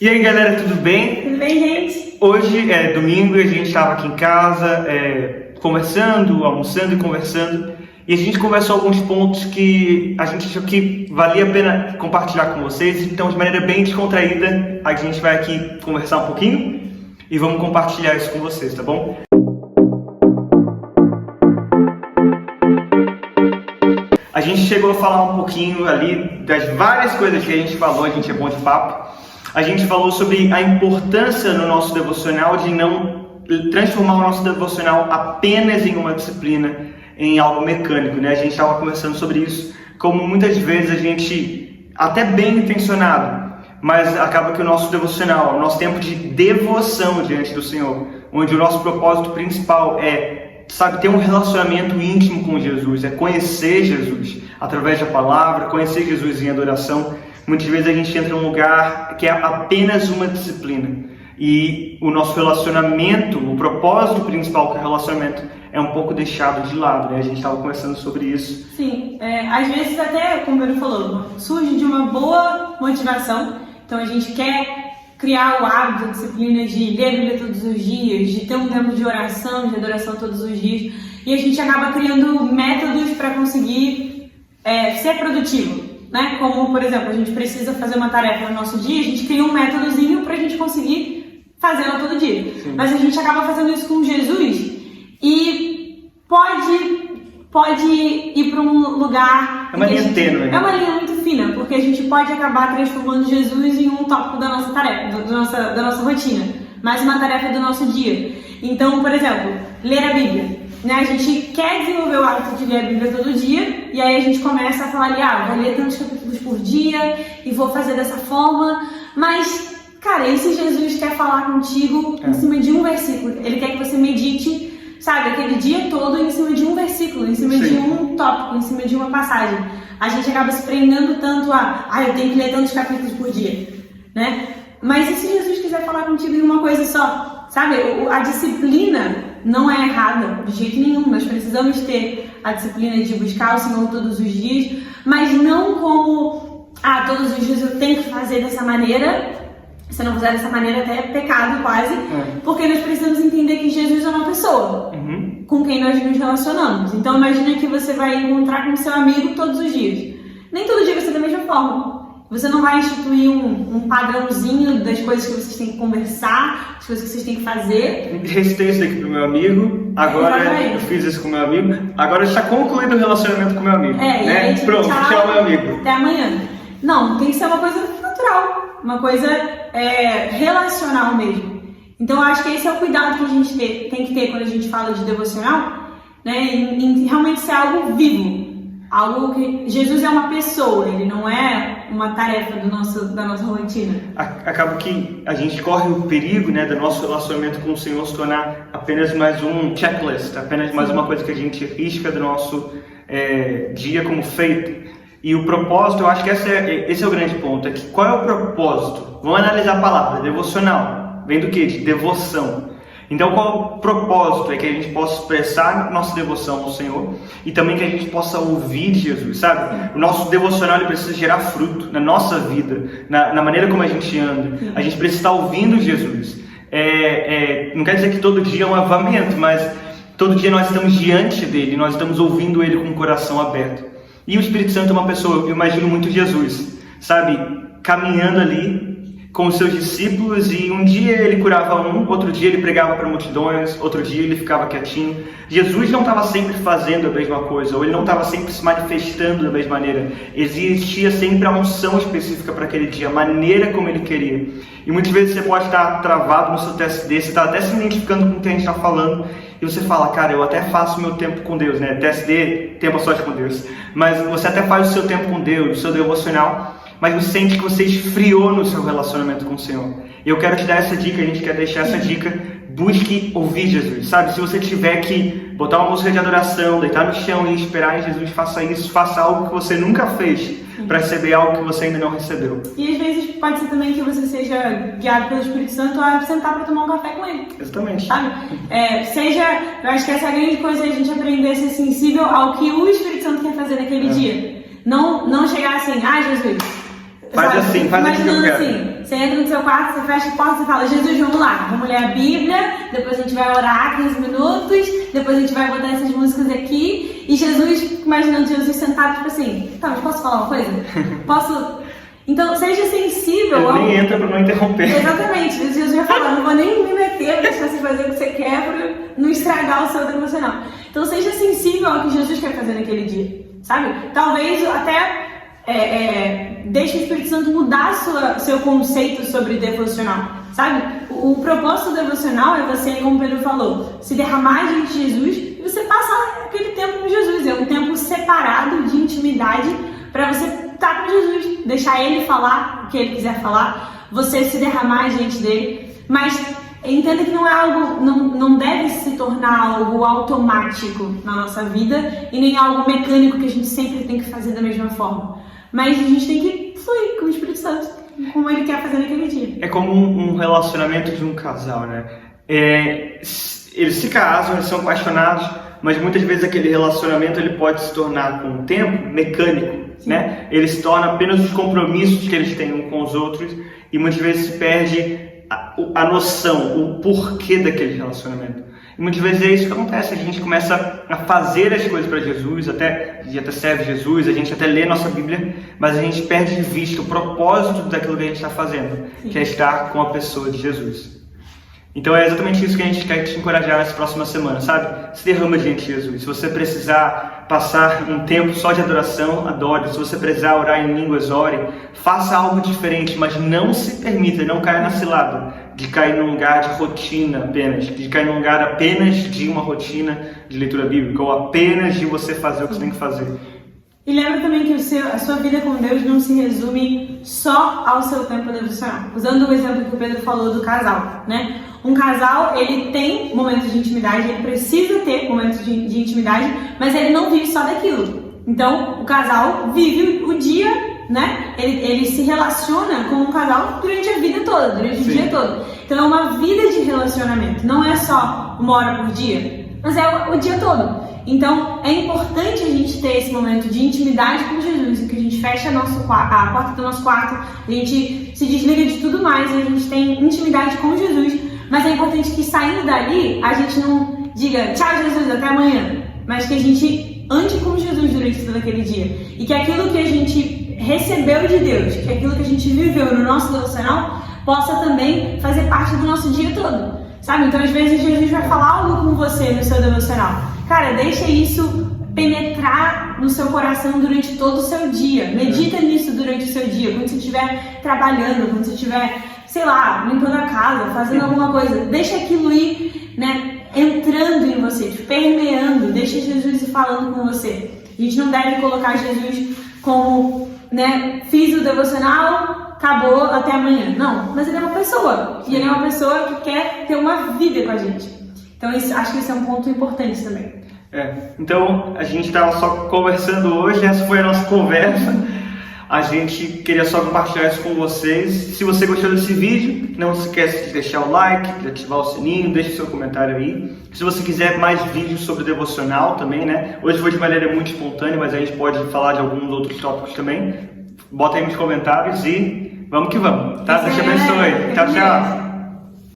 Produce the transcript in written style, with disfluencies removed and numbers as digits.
E aí galera, tudo bem? Tudo bem, gente? Hoje é domingo e a gente estava aqui em casa conversando, almoçando e conversando. E a gente conversou alguns pontos que a gente achou que valia a pena compartilhar com vocês. Então, de maneira bem descontraída, a gente vai aqui conversar um pouquinho e vamos compartilhar isso com vocês, tá bom? A gente chegou a falar um pouquinho ali das várias coisas que a gente falou, a gente é bom de papo. A gente falou sobre a importância no nosso devocional de não transformar o nosso devocional apenas em uma disciplina, em algo mecânico, né? A gente estava conversando sobre isso, como muitas vezes a gente, até bem intencionado, mas acaba que o nosso devocional, o nosso tempo de devoção diante do Senhor, onde o nosso propósito principal é, ter um relacionamento íntimo com Jesus, é conhecer Jesus através da palavra, conhecer Jesus em adoração. Muitas vezes a gente entra num lugar que é apenas uma disciplina e o nosso relacionamento, o propósito principal que é o relacionamento, é um pouco deixado de lado, né? A gente estava conversando sobre isso. Sim, às vezes até, como ele falou, surge de uma boa motivação. Então a gente quer criar o hábito, a disciplina de ler a Bíblia todos os dias, de ter um tempo de oração, de adoração todos os dias. E a gente acaba criando métodos para conseguir ser produtivo. Né? Como, por exemplo, a gente precisa fazer uma tarefa no nosso dia, a gente cria um métodozinho para a gente conseguir fazê-la todo dia. Sim. Mas a gente acaba fazendo isso com Jesus e pode ir para um lugar... É uma linha tênue. É uma linha muito fina, porque a gente pode acabar transformando Jesus em um tópico da nossa tarefa, da nossa rotina, mais uma tarefa do nosso dia. Então, por exemplo, ler a Bíblia. Né? A gente quer desenvolver o hábito de ler a Bíblia todo dia, e aí a gente começa a falar ali, vou ler tantos capítulos por dia e vou fazer dessa forma, mas, cara, e se Jesus quer falar contigo em cima de um versículo? Ele quer que você medite, sabe, aquele dia todo em cima de um versículo, em cima de um tópico, em cima de uma passagem. A gente acaba se prendendo tanto eu tenho que ler tantos capítulos por dia, né? Mas e se Jesus quiser falar contigo em uma coisa só? Sabe, a disciplina não é errada de jeito nenhum. Nós precisamos ter a disciplina de buscar o Senhor todos os dias, mas não como, todos os dias eu tenho que fazer dessa maneira. Se não fizer dessa maneira, até é pecado quase, porque nós precisamos entender que Jesus é uma pessoa com quem nós nos relacionamos. Então imagina que você vai encontrar com seu amigo todos os dias. Nem todo dia vai ser da mesma forma. Você não vai instituir um padrãozinho das coisas que vocês têm que conversar, das coisas que vocês têm que fazer. Recitei isso aqui pro meu amigo, agora eu fiz isso com meu amigo, agora está concluído o relacionamento com meu amigo. Né? Pronto, tchau meu amigo. Até amanhã. Não, tem que ser uma coisa natural, uma coisa relacional mesmo. Então eu acho que esse é o cuidado que a gente tem que ter quando a gente fala de devocional, né? Em realmente ser algo vivo. Algo que Jesus é uma pessoa, ele não é uma tarefa da nossa rotina. Acaba que a gente corre o perigo, né, do nosso relacionamento com o Senhor se tornar apenas mais um checklist, apenas mais uma coisa que a gente risca do nosso dia como feito. E o propósito, eu acho que esse é o grande ponto, é que qual é o propósito? Vamos analisar a palavra, devocional. Vem do quê? De devoção. Então, qual é o propósito? É que a gente possa expressar nossa devoção ao Senhor e também que a gente possa ouvir de Jesus, sabe? O nosso devocional ele precisa gerar fruto na nossa vida, na maneira como a gente anda. A gente precisa estar ouvindo Jesus. Não quer dizer que todo dia é um avivamento, mas todo dia nós estamos diante dele, nós estamos ouvindo ele com o coração aberto. E o Espírito Santo é uma pessoa, eu imagino muito Jesus, sabe? Caminhando ali com os seus discípulos, e um dia ele curava outro dia ele pregava para multidões, outro dia ele ficava quietinho. Jesus não estava sempre fazendo a mesma coisa, ou ele não estava sempre se manifestando da mesma maneira. Existia sempre a unção específica para aquele dia, a maneira como ele queria. E muitas vezes você pode estar travado no seu TSD, você está até se identificando com o que a gente está falando, e você fala, cara, eu até faço meu tempo com Deus, né? TSD, tempo a sós com Deus. Mas você até faz o seu tempo com Deus, o seu devocional, mas você sente que você esfriou no seu relacionamento com o Senhor. E eu quero te dar essa dica, a gente quer deixar essa dica, busque ouvir Jesus, sabe? Se você tiver que botar uma música de adoração, deitar no chão e esperar em Jesus, faça isso, faça algo que você nunca fez, para receber algo que você ainda não recebeu. E às vezes pode ser também que você seja guiado pelo Espírito Santo a sentar para tomar um café com ele. Exatamente. Sabe? Eu acho que essa é a grande coisa, a gente aprender a ser sensível ao que o Espírito Santo quer fazer naquele dia. Não chegar assim, Jesus, Faz assim, faz aqui que eu quero. Assim, você entra no seu quarto, você fecha a porta, você fala, Jesus, vamos lá, vamos ler a Bíblia, depois a gente vai orar 15 minutos, depois a gente vai botar essas músicas aqui, e Jesus, imaginando Jesus sentado, tipo assim, tá, mas posso falar uma coisa? Posso... Então, seja sensível Ele nem entra pra não interromper. Exatamente, Jesus vai falar, não vou nem me meter, vou deixar você fazer o que você quer pra não estragar o seu devocional. Então, seja sensível ao que Jesus quer fazer naquele dia, sabe? Talvez até deixe o Espírito Santo mudar seu conceito sobre devocional, sabe? O propósito devocional é você, como o Pedro falou, se derramar diante de Jesus e você passar aquele tempo com Jesus. É um tempo separado de intimidade para você estar com Jesus, deixar Ele falar o que Ele quiser falar, você se derramar diante dele. Mas entenda que não é algo, não deve se tornar algo automático na nossa vida e nem algo mecânico que a gente sempre tem que fazer da mesma forma. Mas a gente tem que fluir com o Espírito Santo, como ele quer fazer naquele dia. É como um relacionamento de um casal, né? Eles se casam, eles são apaixonados, mas muitas vezes aquele relacionamento ele pode se tornar, com o tempo, mecânico, né? Ele se torna apenas os compromissos que eles têm uns com os outros e muitas vezes se perde a noção, o porquê daquele relacionamento. E muitas vezes é isso que acontece, a gente começa a fazer as coisas para Jesus, a gente até serve Jesus, a gente até lê nossa Bíblia, mas a gente perde de vista o propósito daquilo que a gente está fazendo, que é estar com a pessoa de Jesus. Então é exatamente isso que a gente quer te encorajar nessa próxima semana, sabe? Se derrama diante de Jesus. Se você precisar passar um tempo só de adoração, adore. Se você precisar orar em línguas, ore. Faça algo diferente, mas não se permita, não caia na cilada de cair num lugar de rotina apenas, de cair num lugar apenas de uma rotina de leitura bíblica, ou apenas de você fazer o que você tem que fazer. E lembra também que a sua vida com Deus não se resume só ao seu tempo devocional. Usando o exemplo que o Pedro falou do casal, né? Um casal, ele tem momentos de intimidade, ele precisa ter momentos de intimidade, mas ele não vive só daquilo. Então, o casal vive o dia, né? Ele se relaciona com o casal durante a vida toda, durante o dia todo. Então, é uma vida de relacionamento. Não é só 1 hora por dia, mas é o dia todo. Então, é importante a gente ter esse momento de intimidade com Jesus, em que a gente fecha a porta do nosso quarto, a gente se desliga de tudo mais e a gente tem intimidade com Jesus. Mas é importante que, saindo dali, a gente não diga tchau, Jesus, até amanhã, mas que a gente ande com Jesus durante todo aquele dia. E que aquilo que a gente recebeu de Deus, que aquilo que a gente viveu no nosso devocional, possa também fazer parte do nosso dia todo. Sabe? Então, às vezes, Jesus vai falar algo com você no seu devocional. Cara, deixa isso penetrar no seu coração durante todo o seu dia. Medita nisso durante o seu dia. Quando você estiver trabalhando, quando você estiver, sei lá, limpando a casa, fazendo alguma coisa. Deixa aquilo ir, né, entrando em você, te permeando. Deixa Jesus ir falando com você. A gente não deve colocar Jesus como, né, fiz o devocional, acabou, até amanhã. Não, mas ele é uma pessoa. E ele é uma pessoa que quer ter uma vida com a gente. Então, acho que esse é um ponto importante também. Então, a gente estava só conversando hoje, essa foi a nossa conversa. A gente queria só compartilhar isso com vocês. Se você gostou desse vídeo, não se esqueça de deixar o like, de ativar o sininho, deixe seu comentário aí. Se você quiser mais vídeos sobre devocional também, né? Hoje foi de maneira muito espontânea, mas a gente pode falar de alguns outros tópicos também. Bota aí nos comentários e vamos que vamos, tá? Deus te abençoe. Tchau, tchau.